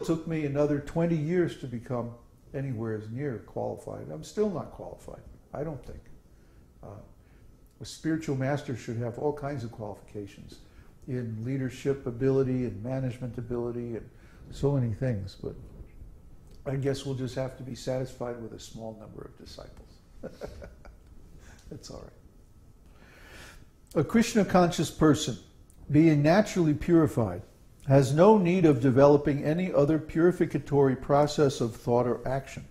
It took me another 20 years to become anywhere near qualified. I'm still not qualified, I don't think. A spiritual master should have all kinds of qualifications in leadership ability and management ability and so many things, but I guess we'll just have to be satisfied with a small number of disciples. That's all right. A Krishna-conscious person, being naturally purified, has no need of developing any other purificatory process of thought or action.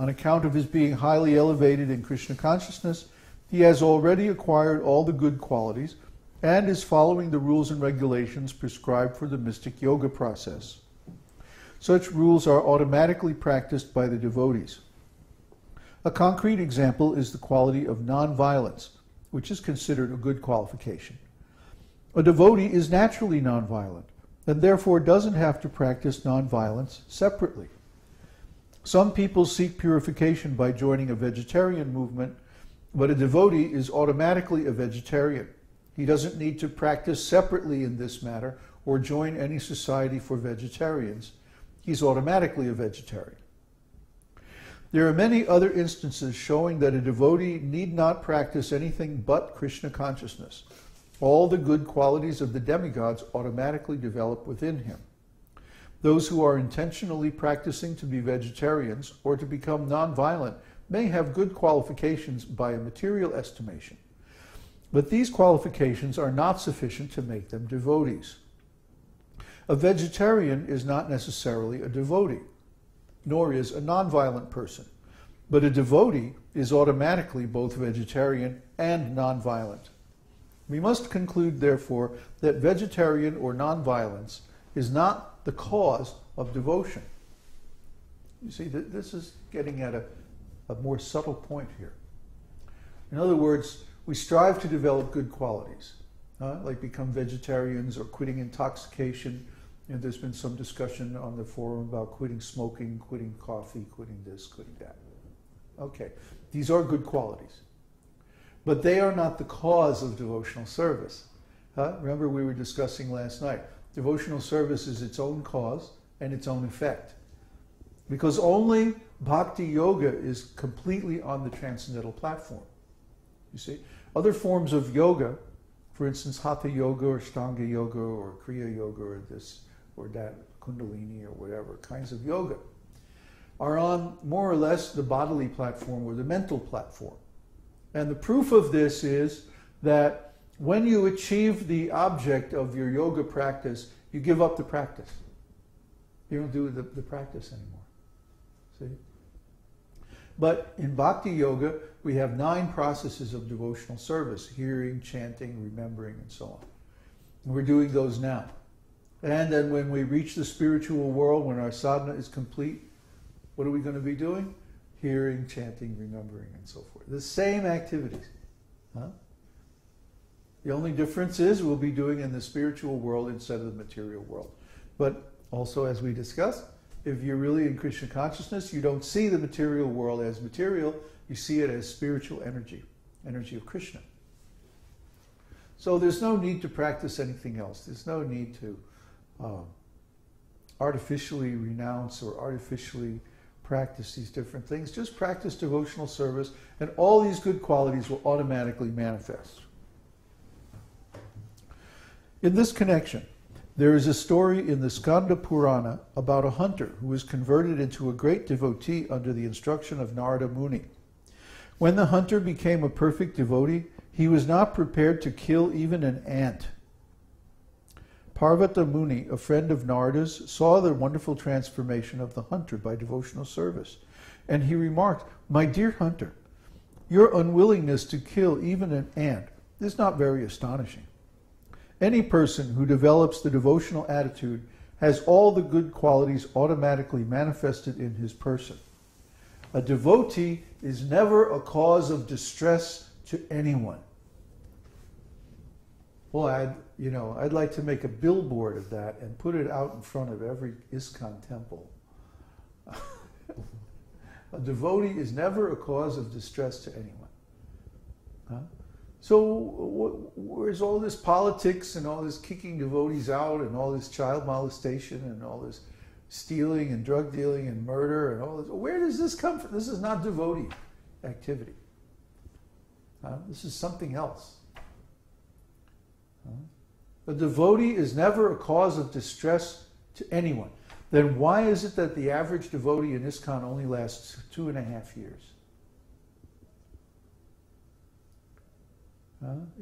On account of his being highly elevated in Krishna consciousness, he has already acquired all the good qualities and is following the rules and regulations prescribed for the mystic yoga process. Such rules are automatically practiced by the devotees. A concrete example is the quality of non-violence, which is considered a good qualification. A devotee is naturally non-violent, and therefore doesn't have to practice non-violence separately. Some people seek purification by joining a vegetarian movement, but a devotee is automatically a vegetarian. He doesn't need to practice separately in this matter or join any society for vegetarians. He's automatically a vegetarian. There are many other instances showing that a devotee need not practice anything but Krishna consciousness. All the good qualities of the demigods automatically develop within him. Those who are intentionally practicing to be vegetarians or to become non-violent may have good qualifications by a material estimation, but these qualifications are not sufficient to make them devotees. A vegetarian is not necessarily a devotee, nor is a non-violent person, but a devotee is automatically both vegetarian and non-violent. We must conclude, therefore, that vegetarian or non-violence is not the cause of devotion. You see, this is getting at a more subtle point here. In other words, we strive to develop good qualities, like become vegetarians or quitting intoxication. And there's been some discussion on the forum about quitting smoking, quitting coffee, quitting this, quitting that. Okay, these are good qualities. But they are not the cause of devotional service. Remember we were discussing last night, devotional service is its own cause and its own effect. Because only bhakti yoga is completely on the transcendental platform. You see, other forms of yoga, for instance, hatha yoga or shtanga yoga or kriya yoga or this or that, kundalini or whatever kinds of yoga, are on more or less the bodily platform or the mental platform. And the proof of this is that when you achieve the object of your yoga practice, you give up the practice. You don't do the practice anymore. See? But in bhakti yoga, we have 9 processes of devotional service: hearing, chanting, remembering, and so on. And we're doing those now. And then when we reach the spiritual world, when our sadhana is complete, what are we going to be doing? Hearing, chanting, remembering, and so forth. The same activities. The only difference is we'll be doing in the spiritual world instead of the material world. But also, as we discussed, if you're really in Krishna consciousness, you don't see the material world as material, you see it as spiritual energy, energy of Krishna. So there's no need to practice anything else. There's no need to artificially renounce or artificially practice these different things. Just practice devotional service and all these good qualities will automatically manifest. In this connection, there is a story in the Skanda Purana about a hunter who was converted into a great devotee under the instruction of Narada Muni. When the hunter became a perfect devotee, he was not prepared to kill even an ant. Parvata Muni, a friend of Narada's, saw the wonderful transformation of the hunter by devotional service, and he remarked, "My dear hunter, your unwillingness to kill even an ant is not very astonishing. Any person who develops the devotional attitude has all the good qualities automatically manifested in his person. A devotee is never a cause of distress to anyone." Boy, I'd like to make a billboard of that and put it out in front of every ISKCON temple. A devotee is never a cause of distress to anyone. So where's all this politics and all this kicking devotees out and all this child molestation and all this stealing and drug dealing and murder and all this. Where does this come from? This is not devotee activity. This is something else. A devotee is never a cause of distress to anyone. Then why is it that the average devotee in ISKCON only lasts 2.5 years?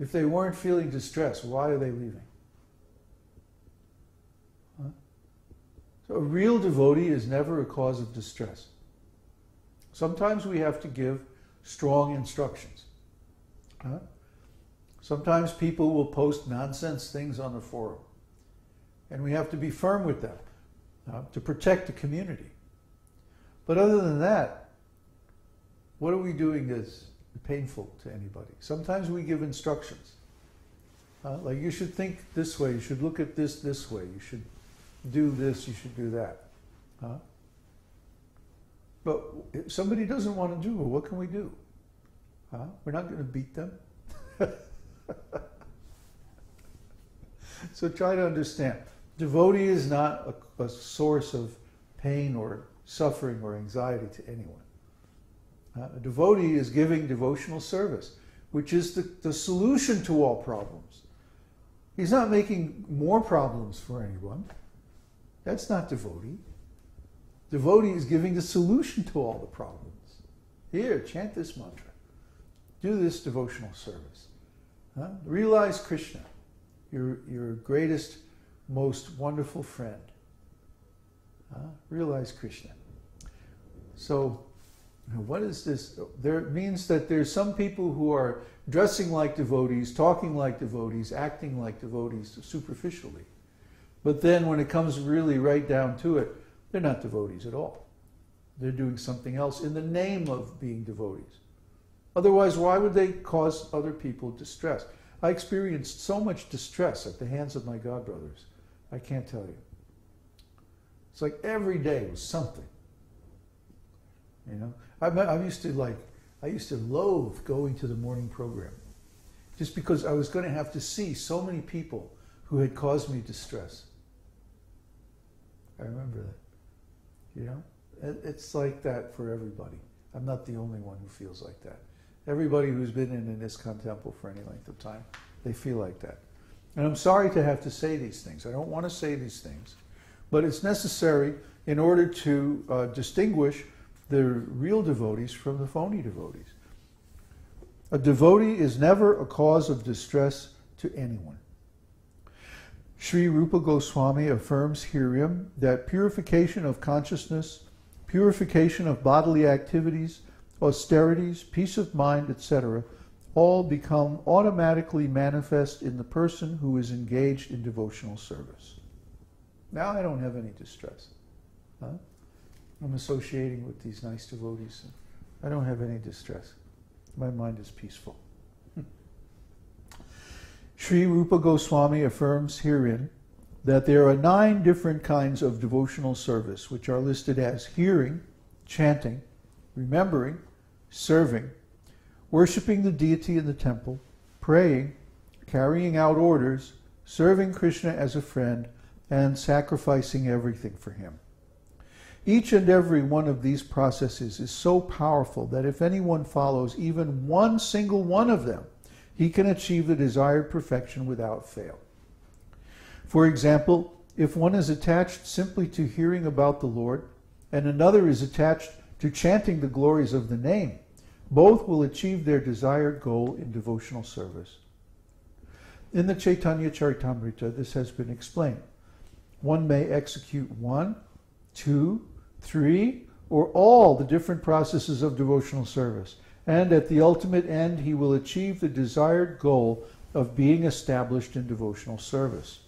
If they weren't feeling distress, why are they leaving? So a real devotee is never a cause of distress. Sometimes we have to give strong instructions. Sometimes people will post nonsense things on the forum, and we have to be firm with them to protect the community. But other than that, what are we doing that's painful to anybody? Sometimes we give instructions. Like, you should think this way, you should look at this way, you should do this, you should do that. But if somebody doesn't want to do it, what can we do? We're not going to beat them. So try to understand. Devotee is not a source of pain or suffering or anxiety to anyone. A devotee is giving devotional service, which is the solution to all problems. He's not making more problems for anyone. That's not devotee. Devotee is giving the solution to all the problems. Here, chant this mantra. Do this devotional service. Realize Krishna, your greatest, most wonderful friend. Realize Krishna. So, what is this? There means that there's some people who are dressing like devotees, talking like devotees, acting like devotees superficially. But then when it comes really right down to it, they're not devotees at all. They're doing something else in the name of being devotees. Otherwise, why would they cause other people distress? I experienced so much distress at the hands of my godbrothers. I can't tell you. It's like every day was something. You know, I used to loathe going to the morning program, just because I was going to have to see so many people who had caused me distress. I remember that. You know, it's like that for everybody. I'm not the only one who feels like that. Everybody who's been in an ISKCON temple for any length of time, they feel like that. And I'm sorry to have to say these things. I don't want to say these things, but it's necessary in order to distinguish the real devotees from the phony devotees. A devotee is never a cause of distress to anyone. Sri Rupa Goswami affirms herein that purification of consciousness, purification of bodily activities, austerities, peace of mind, etc., all become automatically manifest in the person who is engaged in devotional service. Now I don't have any distress. I'm associating with these nice devotees. I don't have any distress. My mind is peaceful. Sri Rupa Goswami affirms herein that there are 9 different kinds of devotional service, which are listed as hearing, chanting, remembering, serving, worshipping the deity in the temple, praying, carrying out orders, serving Krishna as a friend, and sacrificing everything for him. Each and every one of these processes is so powerful that if anyone follows even one single one of them, he can achieve the desired perfection without fail. For example, if one is attached simply to hearing about the Lord, and another is attached to chanting the glories of the name, both will achieve their desired goal in devotional service. In the Caitanya-caritāmṛta, this has been explained. One may execute 1, 2, 3, or all the different processes of devotional service, and at the ultimate end he will achieve the desired goal of being established in devotional service.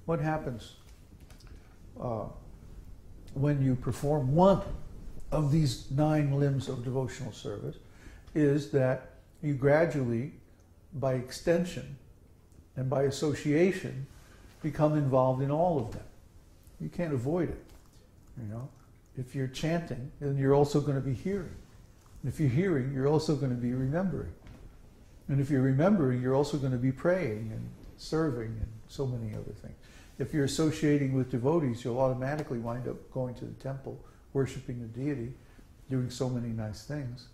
What happens when you perform one of these 9 limbs of devotional service is that you gradually, by extension and by association, become involved in all of them. You can't avoid it. You know, if you're chanting, then you're also going to be hearing. And if you're hearing, you're also going to be remembering. And if you're remembering, you're also going to be praying and serving and so many other things. If you're associating with devotees, you'll automatically wind up going to the temple, worshiping the deity, doing so many nice things.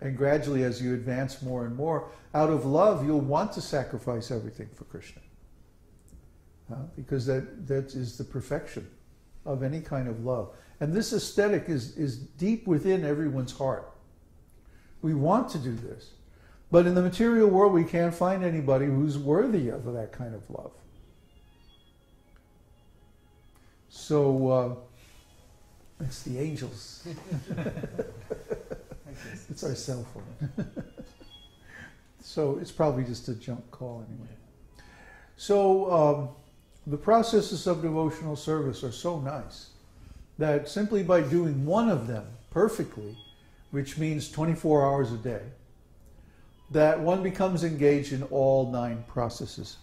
And gradually, as you advance more and more, out of love, you'll want to sacrifice everything for Krishna. Because that is the perfection of any kind of love. And this aesthetic is deep within everyone's heart. We want to do this. But in the material world, we can't find anybody who's worthy of that kind of love. So, it's the angels. It's our cell phone. So, it's probably just a junk call anyway. So, the processes of devotional service are so nice that simply by doing one of them perfectly, which means 24 hours a day, that one becomes engaged in all 9 processes